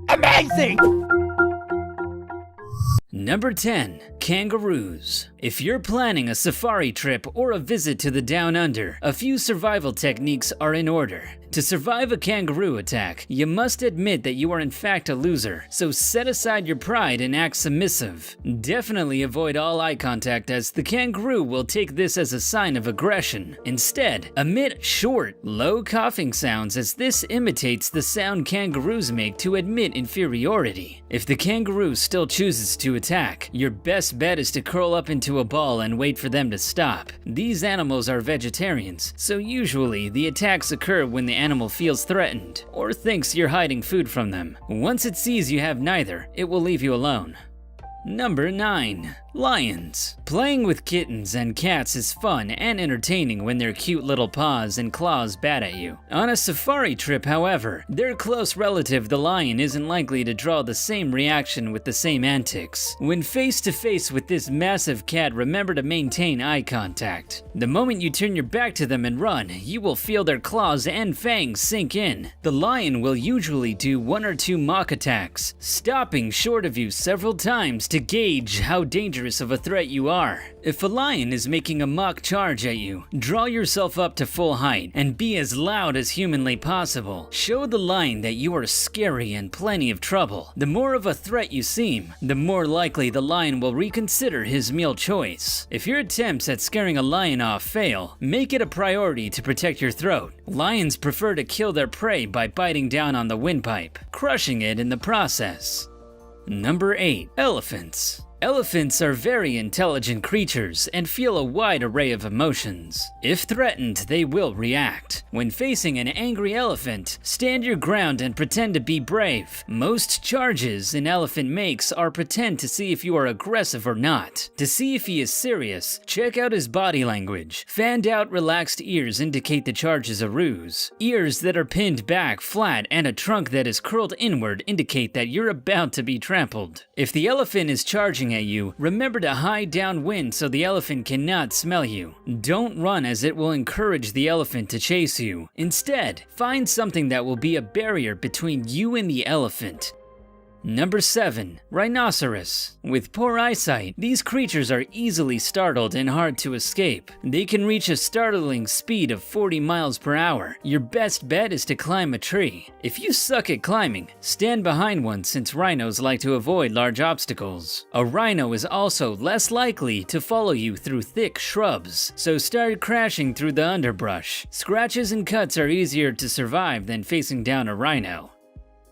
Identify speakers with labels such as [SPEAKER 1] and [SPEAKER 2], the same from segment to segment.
[SPEAKER 1] Amazing!
[SPEAKER 2] Number 10. Kangaroos. If you're planning a safari trip or a visit to the Down Under, a few survival techniques are in order. To survive a kangaroo attack, you must admit that you are in fact a loser, so set aside your pride and act submissive. Definitely avoid all eye contact, as the kangaroo will take this as a sign of aggression. Instead, emit short, low coughing sounds, as this imitates the sound kangaroos make to admit inferiority. If the kangaroo still chooses to attack, your best bet is to curl up into a ball and wait for them to stop. These animals are vegetarians, so usually the attacks occur when the animal feels threatened or thinks you're hiding food from them. Once it sees you have neither, it will leave you alone. Number 9. Lions. Playing with kittens and cats is fun and entertaining when their cute little paws and claws bat at you. On a safari trip, however, their close relative the lion isn't likely to draw the same reaction with the same antics. When face to face with this massive cat, remember to maintain eye contact. The moment you turn your back to them and run, you will feel their claws and fangs sink in. The lion will usually do 1 or 2 mock attacks, stopping short of you several times to gauge how dangerous of a threat you are. If a lion is making a mock charge at you, draw yourself up to full height and be as loud as humanly possible. Show the lion that you are scary and plenty of trouble. The more of a threat you seem, the more likely the lion will reconsider his meal choice. If your attempts at scaring a lion off fail, make it a priority to protect your throat. Lions prefer to kill their prey by biting down on the windpipe, crushing it in the process. Number 8. Elephants. Elephants are very intelligent creatures and feel a wide array of emotions. If threatened, they will react. When facing an angry elephant, stand your ground and pretend to be brave. Most charges an elephant makes are pretend to see if you are aggressive or not. To see if he is serious, check out his body language. Fanned out, relaxed ears indicate the charge is a ruse. Ears that are pinned back flat and a trunk that is curled inward indicate that you're about to be trampled. If the elephant is charging at you, remember to hide downwind so the elephant cannot smell you. Don't run, as it will encourage the elephant to chase you. Instead, find something that will be a barrier between you and the elephant. Number 7. Rhinoceros. With poor eyesight, these creatures are easily startled and hard to escape. They can reach a startling speed of 40 miles per hour. Your best bet is to climb a tree. If you suck at climbing, stand behind one, since rhinos like to avoid large obstacles. A rhino is also less likely to follow you through thick shrubs, so start crashing through the underbrush. Scratches and cuts are easier to survive than facing down a rhino.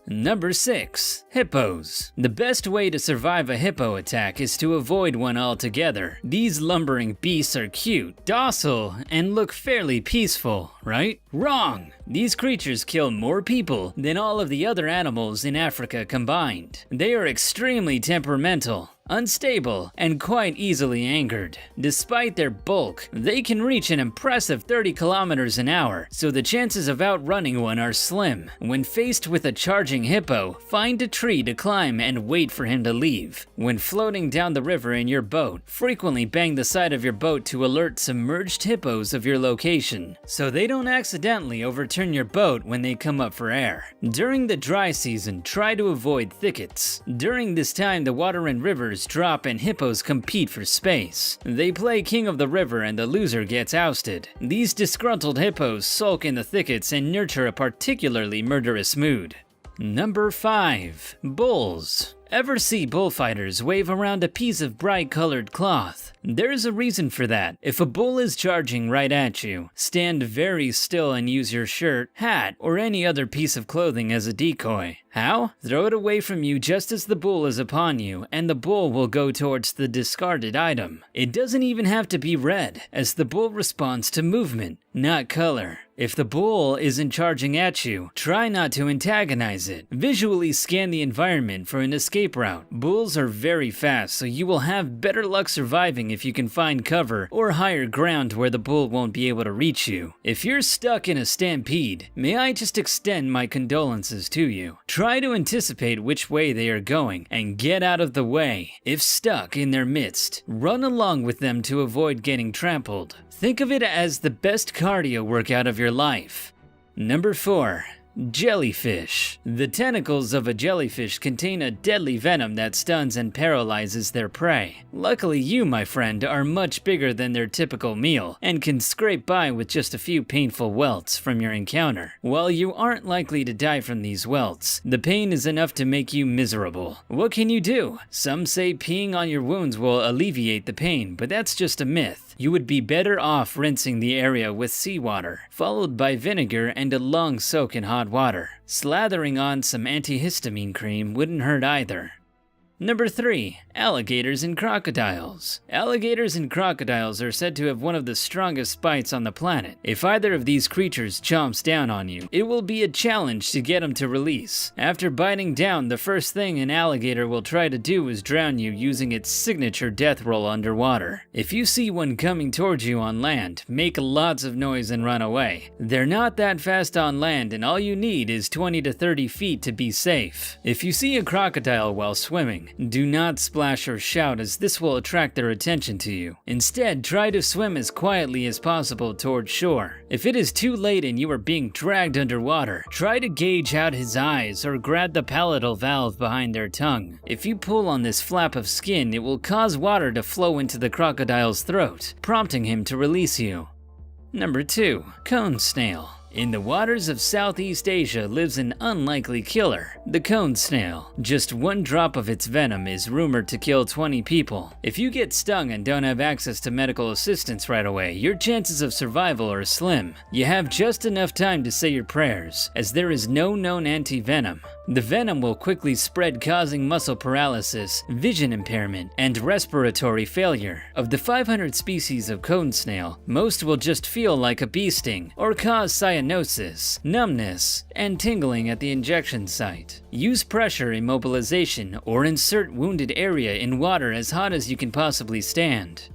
[SPEAKER 2] Number 6. Hippos. The best way to survive a hippo attack is to avoid one altogether. These lumbering beasts are cute, docile, and look fairly peaceful, right? Wrong! These creatures kill more people than all of the other animals in Africa combined. They are extremely temperamental, unstable, and quite easily angered. Despite their bulk, they can reach an impressive 30 kilometers an hour, so the chances of outrunning one are slim. When faced with a charging hippo, find a tree to climb and wait for him to leave. When floating down the river in your boat, frequently bang the side of your boat to alert submerged hippos of your location, so they don't accidentally overturn your boat when they come up for air. During the dry season, try to avoid thickets. During this time, the water in rivers drop and hippos compete for space. They play king of the river and the loser gets ousted. These disgruntled hippos sulk in the thickets and nurture a particularly murderous mood. Number 5. Bulls. Ever see bullfighters wave around a piece of bright colored cloth? There's a reason for that. If a bull is charging right at you, stand very still and use your shirt, hat, or any other piece of clothing as a decoy. How? Throw it away from you just as the bull is upon you, and the bull will go towards the discarded item. It doesn't even have to be red, as the bull responds to movement, not color. If the bull isn't charging at you, try not to antagonize it. Visually scan the environment for an escape route. Bulls are very fast, so you will have better luck surviving if you can find cover or higher ground where the bull won't be able to reach you. If you're stuck in a stampede, may I just extend my condolences to you. Try to anticipate which way they are going and get out of the way. If stuck in their midst, run along with them to avoid getting trampled. Think of it as the best cardio workout of your life. Number 4. Jellyfish. The tentacles of a jellyfish contain a deadly venom that stuns and paralyzes their prey. Luckily you, my friend, are much bigger than their typical meal and can scrape by with just a few painful welts from your encounter. While you aren't likely to die from these welts, the pain is enough to make you miserable. What can you do? Some say peeing on your wounds will alleviate the pain, but that's just a myth. You would be better off rinsing the area with seawater, followed by vinegar and a long soak in hot water. Slathering on some antihistamine cream wouldn't hurt either. Number 3. Alligators and crocodiles. Alligators and crocodiles are said to have one of the strongest bites on the planet. If either of these creatures chomps down on you, it will be a challenge to get them to release. After biting down, the first thing an alligator will try to do is drown you using its signature death roll underwater. If you see one coming towards you on land, make lots of noise and run away. They're not that fast on land, and all you need is 20 to 30 feet to be safe. If you see a crocodile while swimming, do not splash or shout, as this will attract their attention to you. Instead, try to swim as quietly as possible towards shore. If it is too late and you are being dragged underwater, try to gauge out his eyes or grab the palatal valve behind their tongue. If you pull on this flap of skin, it will cause water to flow into the crocodile's throat, prompting him to release you. Number 2. Cone snail. In the waters of Southeast Asia lives an unlikely killer, the cone snail. Just one drop of its venom is rumored to kill 20 people. If you get stung and don't have access to medical assistance right away, your chances of survival are slim. You have just enough time to say your prayers, as there is no known anti-venom. The venom will quickly spread, causing muscle paralysis, vision impairment, and respiratory failure. Of the 500 species of cone snail, most will just feel like a bee sting or cause cyanosis, numbness, and tingling at the injection site. Use pressure immobilization or insert wounded area in water as hot as you can possibly stand.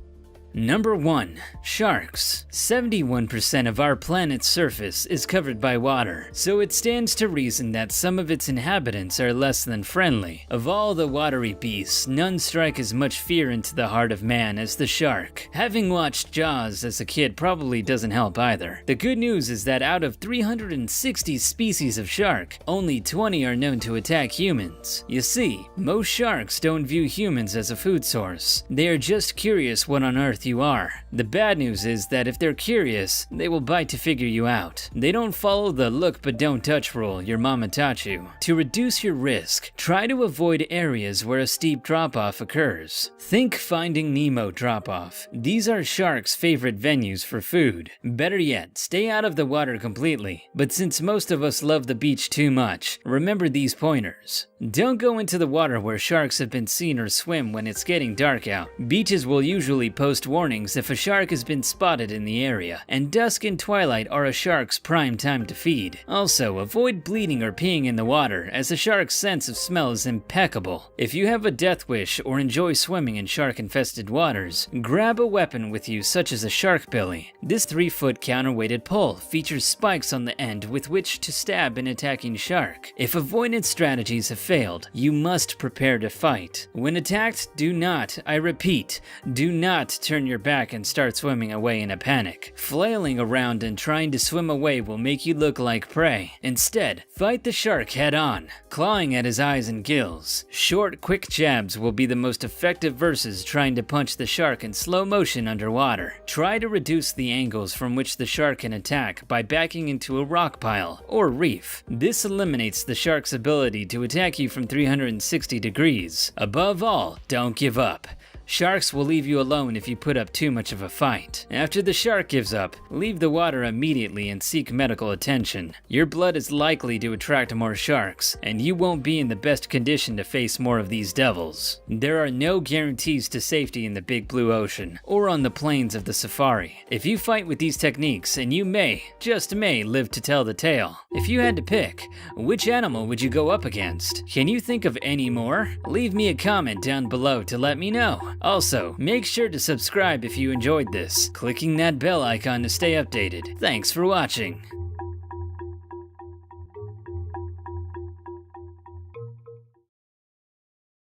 [SPEAKER 2] Number 1. Sharks. 71% of our planet's surface is covered by water, so it stands to reason that some of its inhabitants are less than friendly. Of all the watery beasts, none strike as much fear into the heart of man as the shark. Having watched Jaws as a kid probably doesn't help either. The good news is that out of 360 species of shark, only 20 are known to attack humans. You see, most sharks don't view humans as a food source. They are just curious what on earth you are. The bad news is that if they're curious, they will bite to figure you out. They don't follow the look but don't touch rule your mama taught you. To reduce your risk, try to avoid areas where a steep drop-off occurs. Think Finding Nemo drop-off. These are sharks' favorite venues for food. Better yet, stay out of the water completely. But since most of us love the beach too much, remember these pointers. Don't go into the water where sharks have been seen or swim when it's getting dark out. Beaches will usually post warnings if a shark has been spotted in the area, and dusk and twilight are a shark's prime time to feed. Also, avoid bleeding or peeing in the water, as a shark's sense of smell is impeccable. If you have a death wish or enjoy swimming in shark-infested waters, grab a weapon with you such as a shark billy. This 3-foot counterweighted pole features spikes on the end with which to stab an attacking shark. If avoidance strategies have failed, you must prepare to fight. When attacked, do not, I repeat, do not turn your back and start swimming away in a panic. Flailing around and trying to swim away will make you look like prey. Instead, fight the shark head on, clawing at his eyes and gills. Short, quick jabs will be the most effective versus trying to punch the shark in slow motion underwater. Try to reduce the angles from which the shark can attack by backing into a rock pile or reef. This eliminates the shark's ability to attack you from 360 degrees. Above all, don't give up. Sharks will leave you alone if you put up too much of a fight. After the shark gives up, leave the water immediately and seek medical attention. Your blood is likely to attract more sharks, and you won't be in the best condition to face more of these devils. There are no guarantees to safety in the big blue ocean, or on the plains of the safari. If you fight with these techniques, and you may, just may, live to tell the tale. If you had to pick, which animal would you go up against? Can you think of any more? Leave me a comment down below to let me know. Also, make sure to subscribe if you enjoyed this, clicking that bell icon to stay updated. Thanks for watching.